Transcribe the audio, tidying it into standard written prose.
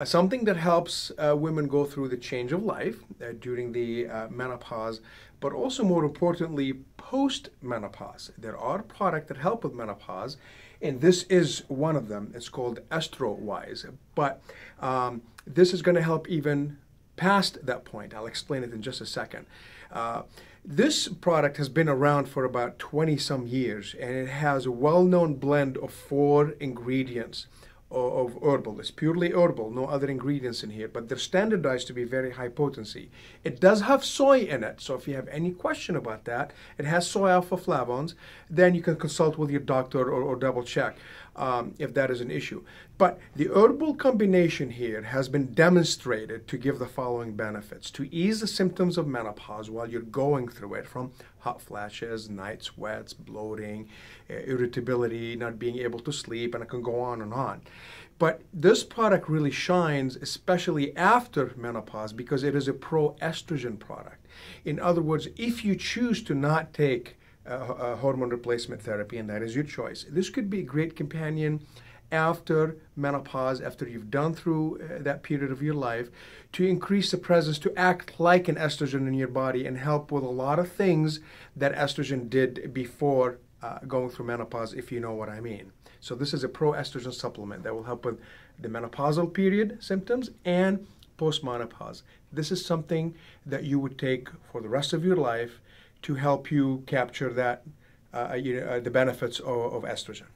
Something that helps women go through the change of life during the menopause, but also more importantly, post-menopause. There are products that help with menopause, and this is one of them. It's called EstroWise, but this is going to help even past that point. I'll explain it in just a second. This product has been around for about 20 some years, and it has a well-known blend of 4 ingredients of herbal. It's purely herbal, no other ingredients in here, but they're standardized to be very high potency. It does have soy in it, so if you have any question about that, it has soy alpha flavones, then you can consult with your doctor or double check if that is an issue. But the herbal combination here has been demonstrated to give the following benefits: to ease the symptoms of menopause while you're going through it, from hot flashes, night sweats, bloating, irritability, not being able to sleep, and it can go on and on. But this product really shines, especially after menopause, because it is a pro-estrogen product. In other words, if you choose to not take hormone replacement therapy, and that is your choice, this could be a great companion after menopause, after you've done through that period of your life, to increase the presence, to act like an estrogen in your body and help with a lot of things that estrogen did before going through menopause, if you know what I mean. So this is a pro-estrogen supplement that will help with the menopausal period symptoms and post-menopause. This is something that you would take for the rest of your life to help you capture that the benefits of estrogen.